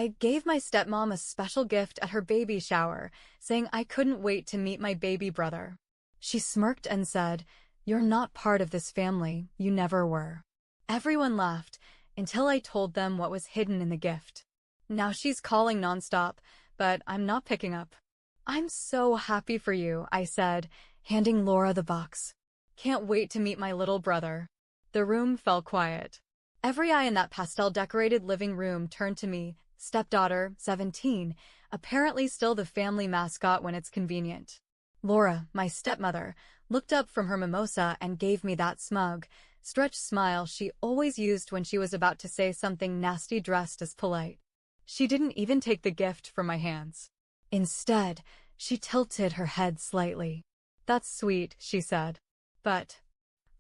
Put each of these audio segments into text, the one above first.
I gave my stepmom a special gift at her baby shower, saying I couldn't wait to meet my baby brother. She smirked and said, "You're not part of this family, you never were." Everyone laughed until I told them what was hidden in the gift. Now she's calling nonstop, but I'm not picking up. "I'm so happy for you," I said, handing Laura the box. "Can't wait to meet my little brother." The room fell quiet. Every eye in that pastel-decorated living room turned to me, stepdaughter, 17, apparently still the family mascot when it's convenient. Laura, my stepmother, looked up from her mimosa and gave me that smug, stretched smile she always used when she was about to say something nasty dressed as polite. She didn't even take the gift from my hands. Instead, she tilted her head slightly. "That's sweet," she said. "But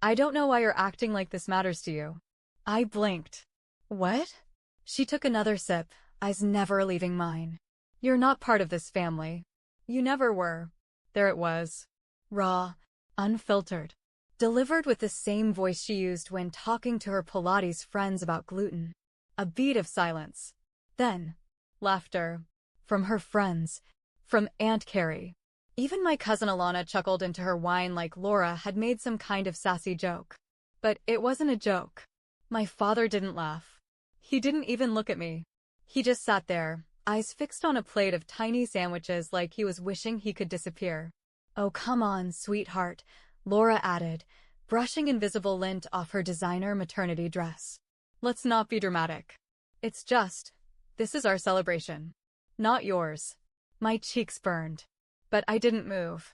I don't know why you're acting like this matters to you." I blinked. "What?" She took another sip, eyes never leaving mine. "You're not part of this family. You never were." There it was. Raw, unfiltered. Delivered with the same voice she used when talking to her Pilates friends about gluten. A beat of silence. Then, laughter. From her friends. From Aunt Carrie. Even my cousin Alana chuckled into her wine like Laura had made some kind of sassy joke. But it wasn't a joke. My father didn't laugh. He didn't even look at me. He just sat there, eyes fixed on a plate of tiny sandwiches like he was wishing he could disappear. "Oh, come on, sweetheart," Laura added, brushing invisible lint off her designer maternity dress. "Let's not be dramatic. It's just, this is our celebration. Not yours." My cheeks burned. But I didn't move.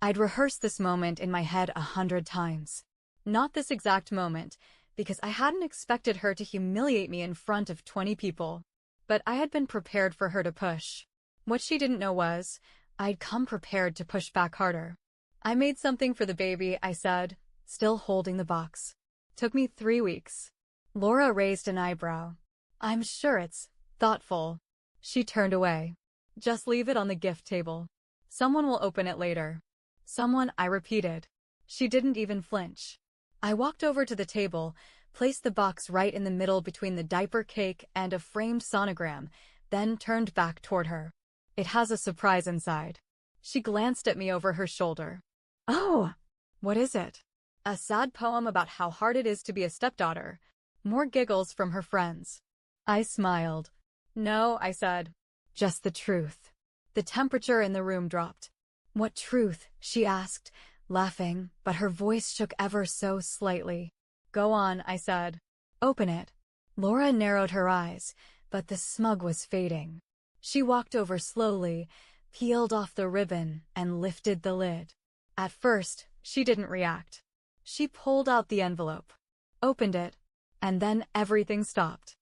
I'd rehearsed this moment in my head 100 times. Not this exact moment, because I hadn't expected her to humiliate me in front of 20 people. But I had been prepared for her to push. What she didn't know was, I'd come prepared to push back harder. "I made something for the baby," I said, still holding the box. "Took me 3 weeks." Laura raised an eyebrow. "I'm sure it's thoughtful." She turned away. "Just leave it on the gift table. Someone will open it later." "Someone," I repeated. She didn't even flinch. I walked over to the table, placed the box right in the middle between the diaper cake and a framed sonogram, then turned back toward her. "It has a surprise inside." She glanced at me over her shoulder. "Oh, what is it?" "A sad poem about how hard it is to be a stepdaughter." More giggles from her friends. I smiled. "No," I said. "Just the truth." The temperature in the room dropped. "What truth?" she asked, laughing, but her voice shook ever so slightly. "Go on," I said. "Open it." Laura narrowed her eyes, but the smug was fading. She walked over slowly, peeled off the ribbon, and lifted the lid. At first, she didn't react. She pulled out the envelope, opened it, and then everything stopped.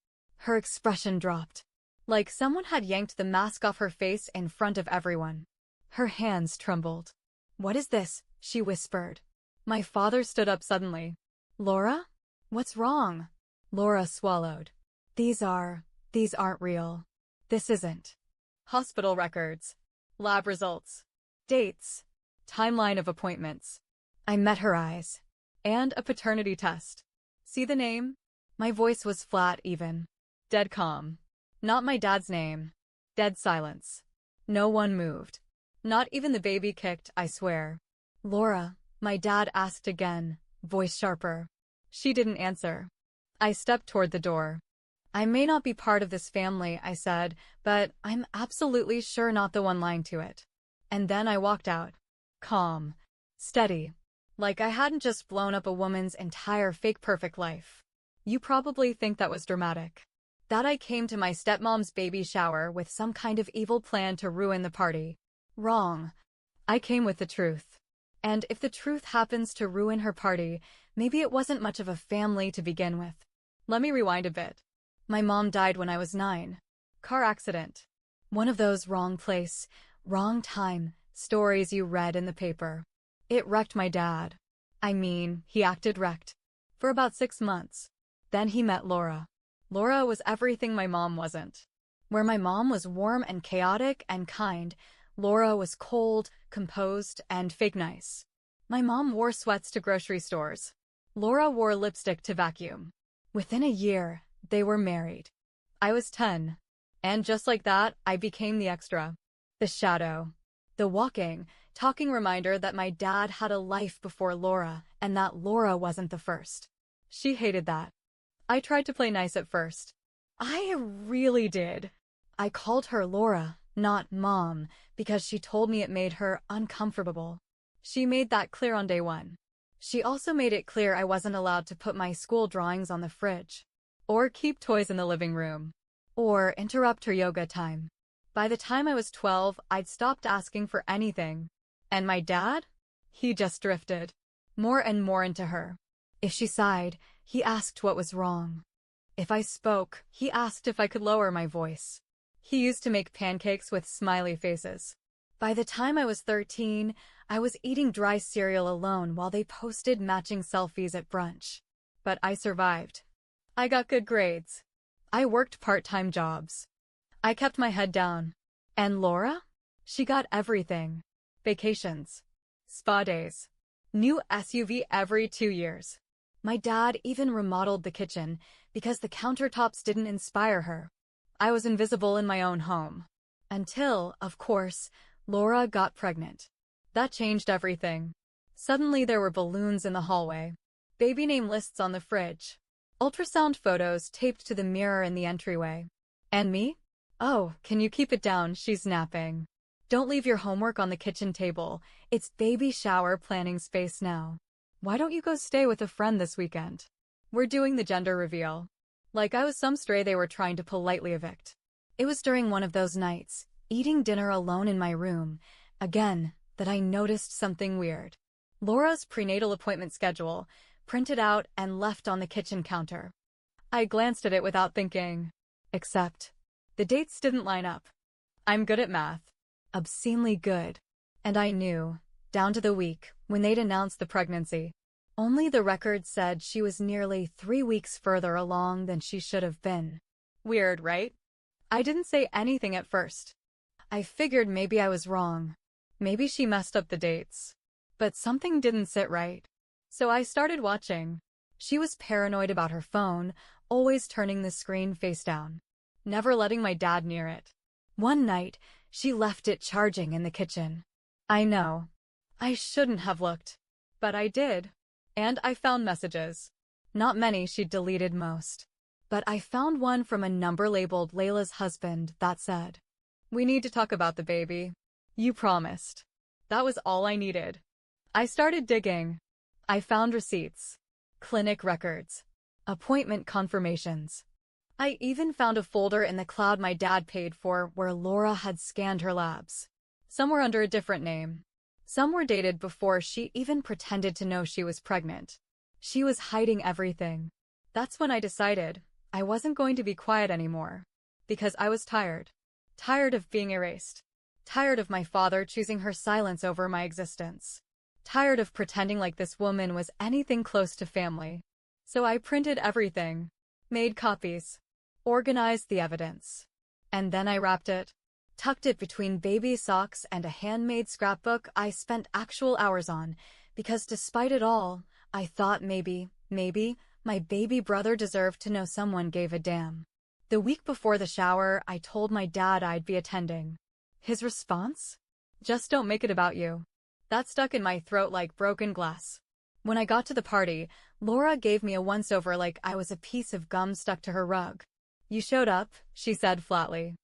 Her expression dropped, like someone had yanked the mask off her face in front of everyone. Her hands trembled. "What is this?" she whispered. My father stood up suddenly. "Laura? What's wrong?" Laura swallowed. These aren't real. This isn't." Hospital records. Lab results. Dates. Timeline of appointments. I met her eyes. "And a paternity test. See the name?" My voice was flat even. Dead calm. Not my dad's name. Dead silence. No one moved. Not even the baby kicked, I swear. "Laura," my dad asked again, voice sharper. She didn't answer. I stepped toward the door. "I may not be part of this family," I said, "but I'm absolutely sure not the one lying to it." And then I walked out. Calm. Steady. Like I hadn't just blown up a woman's entire fake perfect life. You probably think that was dramatic. That I came to my stepmom's baby shower with some kind of evil plan to ruin the party. Wrong. I came with the truth. And if the truth happens to ruin her party, maybe it wasn't much of a family to begin with. Let me rewind a bit. My mom died when I was 9. Car accident. One of those wrong place, wrong time stories you read in the paper. It wrecked my dad. I mean, he acted wrecked. For about 6 months. Then he met Laura. Laura was everything my mom wasn't. Where my mom was warm and chaotic and kind, Laura was cold, composed, and fake nice. My mom wore sweats to grocery stores. Laura wore lipstick to vacuum. Within a year, they were married. I was 10. And just like that, I became the extra. The shadow. The walking, talking reminder that my dad had a life before Laura, and that Laura wasn't the first. She hated that. I tried to play nice at first. I really did. I called her Laura, not Mom, because she told me it made her uncomfortable. She made that clear on day one. She also made it clear I wasn't allowed to put my school drawings on the fridge, or keep toys in the living room, or interrupt her yoga time. By the time I was 12, I'd stopped asking for anything. And my dad? He just drifted more and more into her. If she sighed, he asked what was wrong. If I spoke, he asked if I could lower my voice. He used to make pancakes with smiley faces. By the time I was 13, I was eating dry cereal alone while they posted matching selfies at brunch. But I survived. I got good grades. I worked part-time jobs. I kept my head down. And Laura? She got everything. Vacations. Spa days. New SUV every 2 years. My dad even remodeled the kitchen because the countertops didn't inspire her. I was invisible in my own home. Until, of course, Laura got pregnant. That changed everything. Suddenly there were balloons in the hallway, baby name lists on the fridge, ultrasound photos taped to the mirror in the entryway. And me? Oh, can you keep it down? She's napping. Don't leave your homework on the kitchen table. It's baby shower planning space now. Why don't you go stay with a friend this weekend? We're doing the gender reveal. Like I was some stray they were trying to politely evict. It was during one of those nights, eating dinner alone in my room, again, that I noticed something weird. Laura's prenatal appointment schedule, printed out and left on the kitchen counter. I glanced at it without thinking. Except, the dates didn't line up. I'm good at math. Obscenely good. And I knew, down to the week, when they'd announced the pregnancy. Only the record said she was nearly 3 weeks further along than she should have been. Weird, right? I didn't say anything at first. I figured maybe I was wrong. Maybe she messed up the dates. But something didn't sit right. So I started watching. She was paranoid about her phone, always turning the screen face down, never letting my dad near it. One night, she left it charging in the kitchen. I know. I shouldn't have looked. But I did. And I found messages. Not many, she'd deleted most. But I found one from a number labeled Layla's husband that said, "We need to talk about the baby. You promised." That was all I needed. I started digging. I found receipts, clinic records, appointment confirmations. I even found a folder in the cloud my dad paid for where Laura had scanned her labs. Some were under a different name. Some were dated before she even pretended to know she was pregnant. She was hiding everything. That's when I decided I wasn't going to be quiet anymore. Because I was tired. Tired of being erased. Tired of my father choosing her silence over my existence. Tired of pretending like this woman was anything close to family. So I printed everything. Made copies. Organized the evidence. And then I wrapped it. Tucked it between baby socks and a handmade scrapbook I spent actual hours on, because despite it all, I thought maybe, my baby brother deserved to know someone gave a damn. The week before the shower, I told my dad I'd be attending. His response? Just don't make it about you. That stuck in my throat like broken glass. When I got to the party, Laura gave me a once-over like I was a piece of gum stuck to her rug. "You showed up," she said flatly.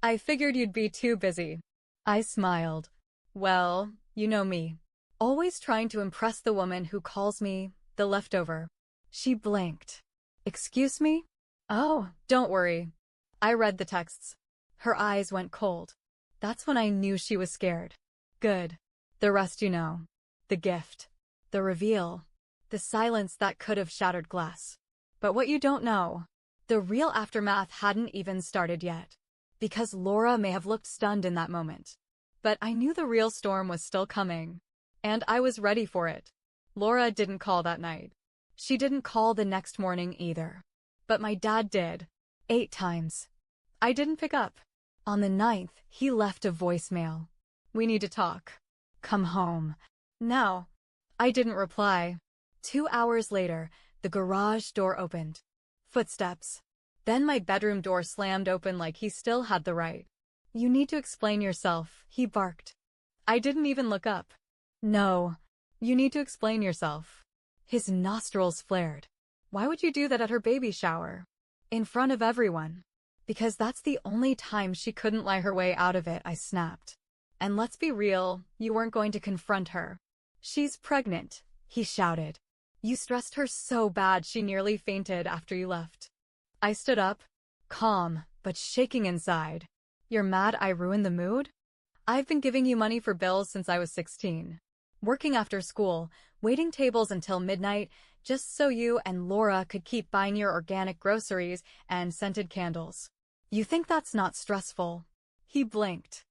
"I figured you'd be too busy." I smiled. Well, you know me. Always trying to impress the woman who calls me the leftover. She blinked. "Excuse me?" "Oh, don't worry." I read the texts. Her eyes went cold. That's when I knew she was scared. Good. The rest you know. The gift. The reveal. The silence that could have shattered glass. But what you don't know, the real aftermath hadn't even started yet. Because Laura may have looked stunned in that moment. But I knew the real storm was still coming. And I was ready for it. Laura didn't call that night. She didn't call the next morning either. But my dad did. 8 times. I didn't pick up. On the 9th, he left a voicemail. "We need to talk. Come home. Now." I didn't reply. 2 hours later, the garage door opened. Footsteps. Then my bedroom door slammed open like he still had the right. You need to explain yourself, he barked. I didn't even look up. No. You need to explain yourself. His nostrils flared. Why would you do that at her baby shower? In front of everyone. Because that's the only time she couldn't lie her way out of it, I snapped. And let's be real, you weren't going to confront her. She's pregnant, he shouted. You stressed her so bad she nearly fainted after you left. I stood up, calm, but shaking inside. You're mad I ruined the mood? I've been giving you money for bills since I was 16. Working after school, waiting tables until midnight, just so you and Laura could keep buying your organic groceries and scented candles. You think that's not stressful? He blinked.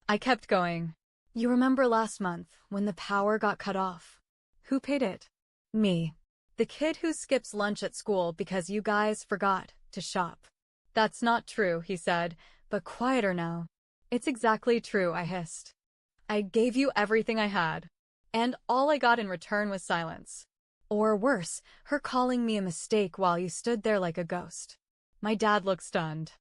I kept going. You remember last month when the power got cut off? Who paid it? Me. The kid who skips lunch at school because you guys forgot to shop. That's not true, he said, but quieter now. It's exactly true, I hissed. I gave you everything I had. And all I got in return was silence. Or worse, her calling me a mistake while you stood there like a ghost. My dad looked stunned.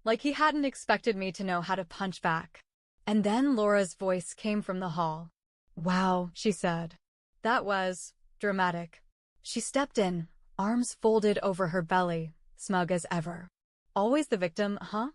Like he hadn't expected me to know how to punch back. And then Laura's voice came from the hall. Wow, she said. That was dramatic. She stepped in, arms folded over her belly, smug as ever. Always the victim, huh?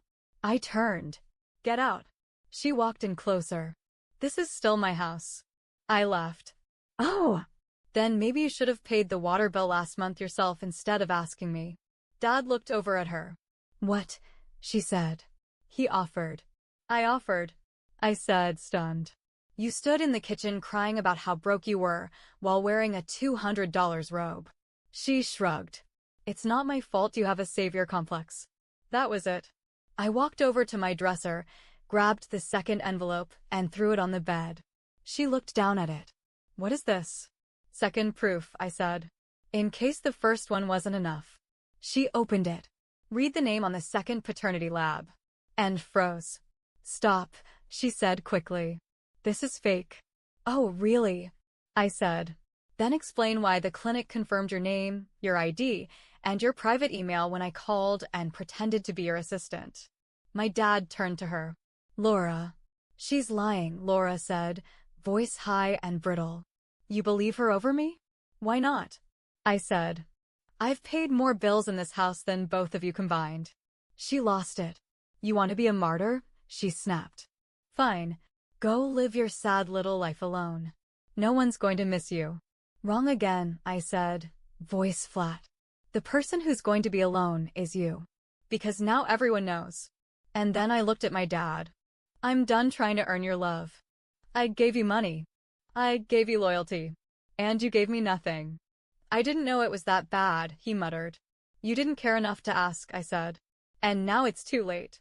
I turned. Get out. She walked in closer. This is still my house. I laughed. Oh! Then maybe you should have paid the water bill last month yourself instead of asking me. Dad looked over at her. What? She said. He offered. I offered. I said, stunned. You stood in the kitchen crying about how broke you were while wearing a $200 robe. She shrugged. It's not my fault you have a savior complex. That was it. I walked over to my dresser, grabbed the second envelope, and threw it on the bed. She looked down at it. What is this? Second proof, I said. In case the first one wasn't enough. She opened it. Read the name on the second paternity lab. And froze. Stop, she said quickly. This is fake. Oh, really? I said. Then explain why the clinic confirmed your name, your ID, and your private email when I called and pretended to be your assistant. My dad turned to her. Laura. She's lying, Laura said, voice high and brittle. You believe her over me? Why not? I said. I've paid more bills in this house than both of you combined. She lost it. You want to be a martyr? She snapped. Fine. Go live your sad little life alone. No one's going to miss you. Wrong again, I said, voice flat. The person who's going to be alone is you. Because now everyone knows. And then I looked at my dad. I'm done trying to earn your love. I gave you money. I gave you loyalty. And you gave me nothing. I didn't know it was that bad, he muttered. You didn't care enough to ask, I said. And now it's too late.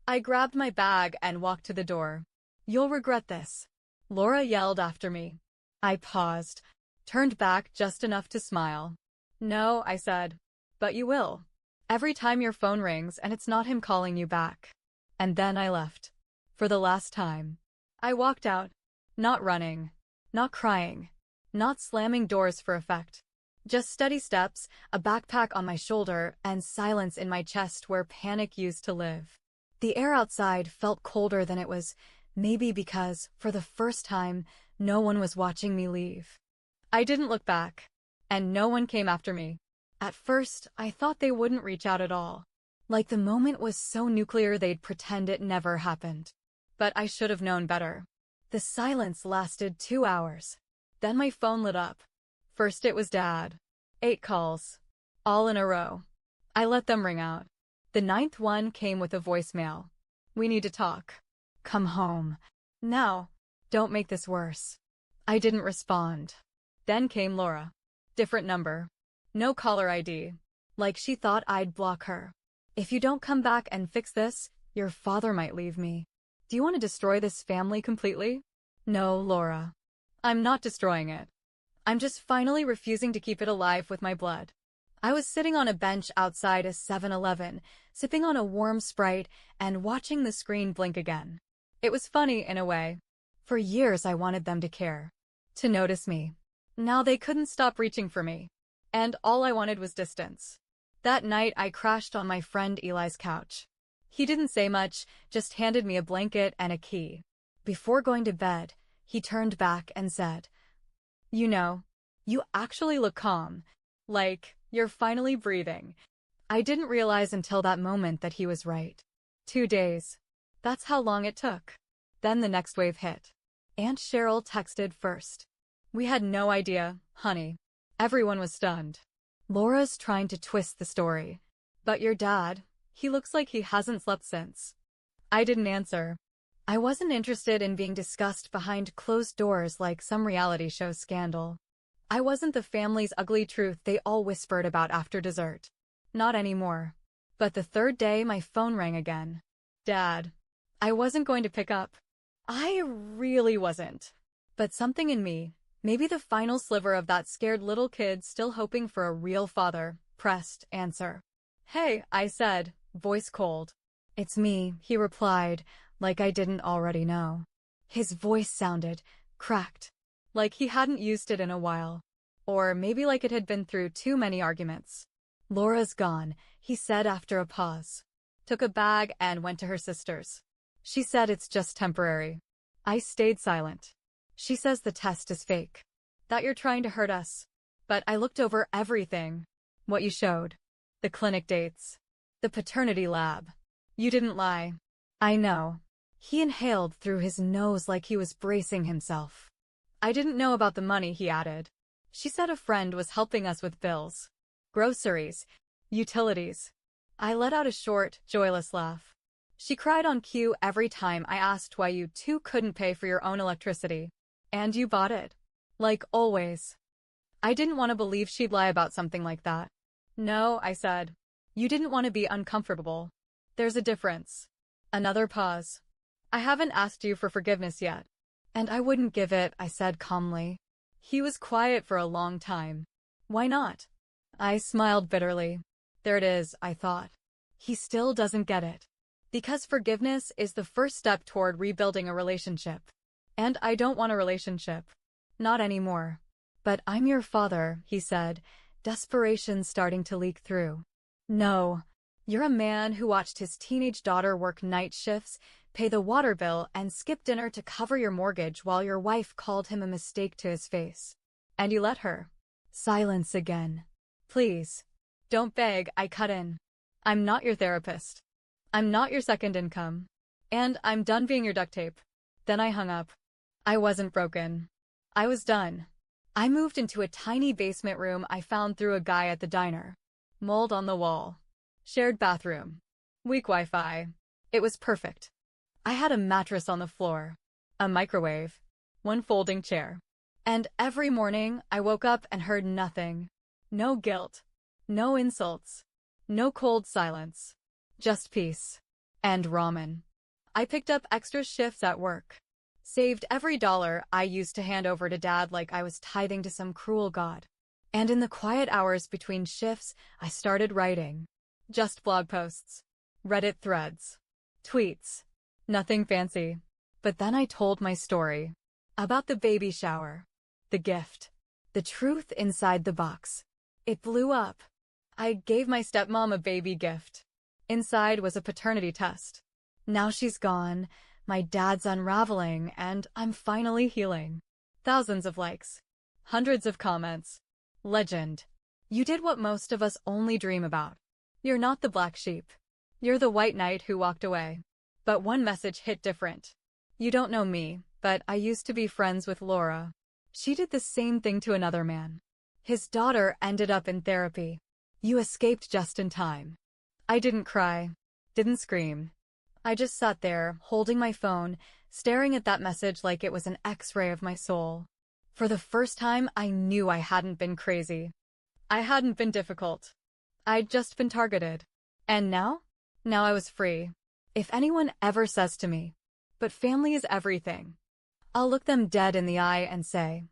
I grabbed my bag and walked to the door. You'll regret this. Laura yelled after me. I paused, turned back just enough to smile. No, I said. But you will. Every time your phone rings and it's not him calling you back. And then I left. For the last time. I walked out. Not running. Not crying. Not slamming doors for effect. Just steady steps, a backpack on my shoulder, and silence in my chest where panic used to live. The air outside felt colder than it was, maybe because, for the first time, no one was watching me leave. I didn't look back. And no one came after me. At first, I thought they wouldn't reach out at all. Like the moment was so nuclear they'd pretend it never happened. But I should have known better. The silence lasted 2 hours. Then my phone lit up. First it was Dad. 8 calls. All in a row. I let them ring out. The 9th one came with a voicemail. We need to talk. Come home. Now. Don't make this worse. I didn't respond. Then came Laura. Different number. No caller ID. Like she thought I'd block her. If you don't come back and fix this, your father might leave me. Do you want to destroy this family completely? No, Laura. I'm not destroying it. I'm just finally refusing to keep it alive with my blood. I was sitting on a bench outside a 7-Eleven, sipping on a warm Sprite and watching the screen blink again. It was funny in a way. For years I wanted them to care. To notice me. Now they couldn't stop reaching for me. And all I wanted was distance. That night, I crashed on my friend Eli's couch. He didn't say much, just handed me a blanket and a key. Before going to bed, he turned back and said, "You know, you actually look calm. Like, you're finally breathing." I didn't realize until that moment that he was right. 2 days. That's how long it took. Then the next wave hit. Aunt Cheryl texted first. "We had no idea, honey." Everyone was stunned. "Laura's trying to twist the story. But your dad, he looks like he hasn't slept since." I didn't answer. I wasn't interested in being discussed behind closed doors like some reality show scandal. I wasn't the family's ugly truth they all whispered about after dessert. Not anymore. But the third day, my phone rang again. Dad. I wasn't going to pick up. I really wasn't. But something in me, maybe the final sliver of that scared little kid still hoping for a real father, pressed answer. "Hey," I said, voice cold. "It's me," he replied, like I didn't already know. His voice sounded cracked, like he hadn't used it in a while. Or maybe like it had been through too many arguments. "Laura's gone," he said after a pause. Took a bag and went to her sister's. "She said it's just temporary." I stayed silent. "She says the test is fake. That you're trying to hurt us." But I looked over everything. What you showed. The clinic dates. The paternity lab. You didn't lie. "I know." He inhaled through his nose like he was bracing himself. "I didn't know about the money," he added. "She said a friend was helping us with bills. Groceries. Utilities." I let out a short, joyless laugh. "She cried on cue every time I asked why you two couldn't pay for your own electricity. And you bought it. Like always." I didn't want to believe she'd lie about something like that. "No," I said. "You didn't want to be uncomfortable. There's a difference." Another pause. "I haven't asked you for forgiveness yet." "And I wouldn't give it," I said calmly. He was quiet for a long time. "Why not?" I smiled bitterly. There it is, I thought. He still doesn't get it. Because forgiveness is the first step toward rebuilding a relationship. And I don't want a relationship. Not anymore. "But I'm your father," he said, desperation starting to leak through. "No. You're a man who watched his teenage daughter work night shifts, pay the water bill, and skip dinner to cover your mortgage while your wife called him a mistake to his face. And you let her." Silence again. "Please. Don't beg," I cut in. "I'm not your therapist. I'm not your second income. And I'm done being your duct tape." Then I hung up. I wasn't broken. I was done. I moved into a tiny basement room I found through a guy at the diner. Mold on the wall. Shared bathroom. Weak Wi-Fi. It was perfect. I had a mattress on the floor. A microwave. One folding chair. And every morning, I woke up and heard nothing. No guilt. No insults. No cold silence. Just peace. And ramen. I picked up extra shifts at work. Saved every dollar I used to hand over to Dad like I was tithing to some cruel god. And in the quiet hours between shifts, I started writing. Just blog posts. Reddit threads. Tweets. Nothing fancy. But then I told my story. About the baby shower. The gift. The truth inside the box. It blew up. I gave my stepmom a baby gift. Inside was a paternity test. Now she's gone, my dad's unraveling, and I'm finally healing. Thousands of likes. Hundreds of comments. Legend. You did what most of us only dream about. You're not the black sheep. You're the white knight who walked away. But one message hit different. You don't know me, but I used to be friends with Laura. She did the same thing to another man. His daughter ended up in therapy. You escaped just in time. I didn't cry. Didn't scream. I just sat there, holding my phone, staring at that message like it was an X-ray of my soul. For the first time, I knew I hadn't been crazy. I hadn't been difficult. I'd just been targeted. And now? Now I was free. If anyone ever says to me, "But family is everything," I'll look them dead in the eye and say,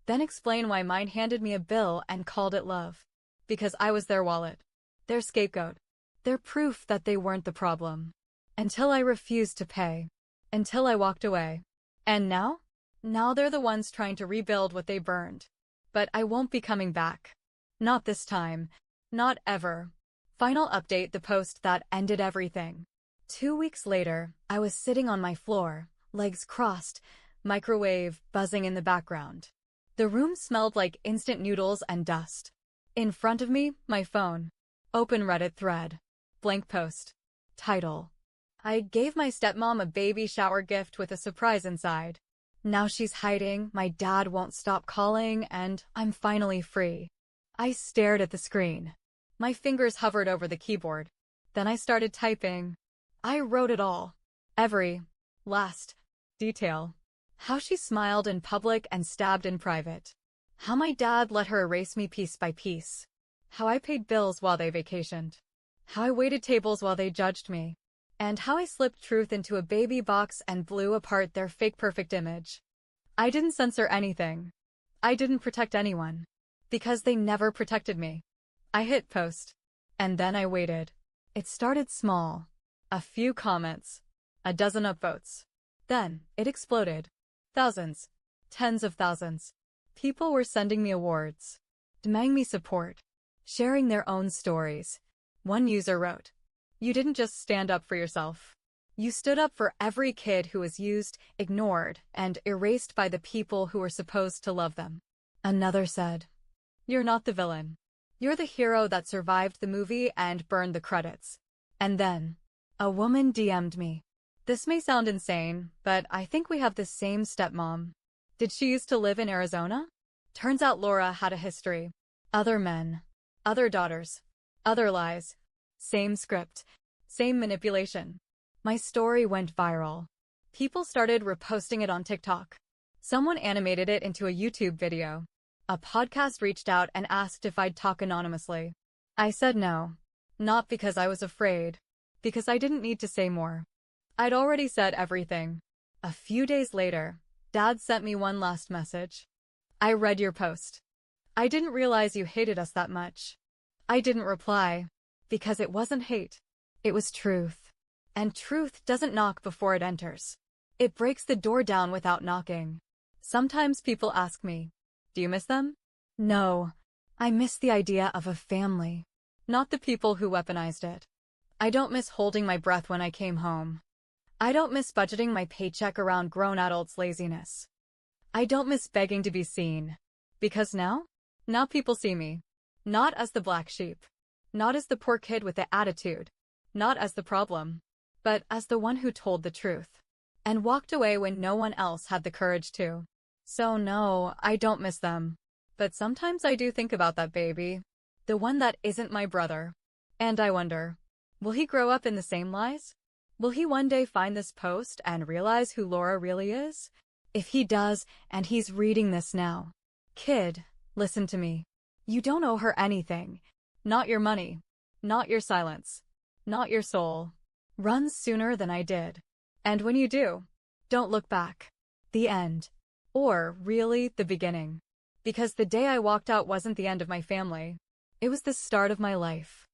then explain why mine handed me a bill and called it love. Because I was their wallet. Their scapegoat. Their proof that they weren't the problem. Until I refused to pay. Until I walked away. And now? Now they're the ones trying to rebuild what they burned. But I won't be coming back. Not this time. Not ever. Final update, the post that ended everything. 2 weeks later, I was sitting on my floor, legs crossed, microwave buzzing in the background. The room smelled like instant noodles and dust. In front of me, my phone. Open Reddit thread. Blank post. Title: I gave my stepmom a baby shower gift with a surprise inside. Now she's hiding, my dad won't stop calling, and I'm finally free. I stared at the screen. My fingers hovered over the keyboard. Then I started typing. I wrote it all. Every last detail. How she smiled in public and stabbed in private. How my dad let her erase me piece by piece. How I paid bills while they vacationed. How I waited tables while they judged me. And how I slipped truth into a baby box and blew apart their fake perfect image. I didn't censor anything. I didn't protect anyone. Because they never protected me. I hit post. And then I waited. It started small. A few comments. A dozen upvotes. Then, it exploded. Thousands. Tens of thousands. People were sending me awards. Demanding me support. Sharing their own stories. One user wrote, "You didn't just stand up for yourself. You stood up for every kid who was used, ignored, and erased by the people who were supposed to love them." Another said, "You're not the villain. You're the hero that survived the movie and burned the credits." And then, a woman DM'd me. This may sound insane, but I think we have the same stepmom. Did she used to live in Arizona? Turns out Laura had a history. Other men. Other daughters. Other lies. Same script. Same manipulation. My story went viral. People started reposting it on TikTok. Someone animated it into a YouTube video. A podcast reached out and asked if I'd talk anonymously. I said no. Not because I was afraid. Because I didn't need to say more. I'd already said everything. A few days later, Dad sent me one last message. "I read your post. I didn't realize you hated us that much." I didn't reply. Because it wasn't hate. It was truth. And truth doesn't knock before it enters. It breaks the door down without knocking. Sometimes people ask me, "Do you miss them?" No. I miss the idea of a family. Not the people who weaponized it. I don't miss holding my breath when I came home. I don't miss budgeting my paycheck around grown adults' laziness. I don't miss begging to be seen. Because now people see me. Not as the black sheep. Not as the poor kid with the attitude. Not as the problem. But as the one who told the truth. And walked away when no one else had the courage to. So no, I don't miss them. But sometimes I do think about that baby. The one that isn't my brother. And I wonder, will he grow up in the same lies? Will he one day find this post and realize who Laura really is? If he does, and he's reading this now. Kid, listen to me. You don't owe her anything. Not your money. Not your silence. Not your soul. Run sooner than I did. And when you do, don't look back. The end. Or, really, the beginning. Because the day I walked out wasn't the end of my family. It was the start of my life.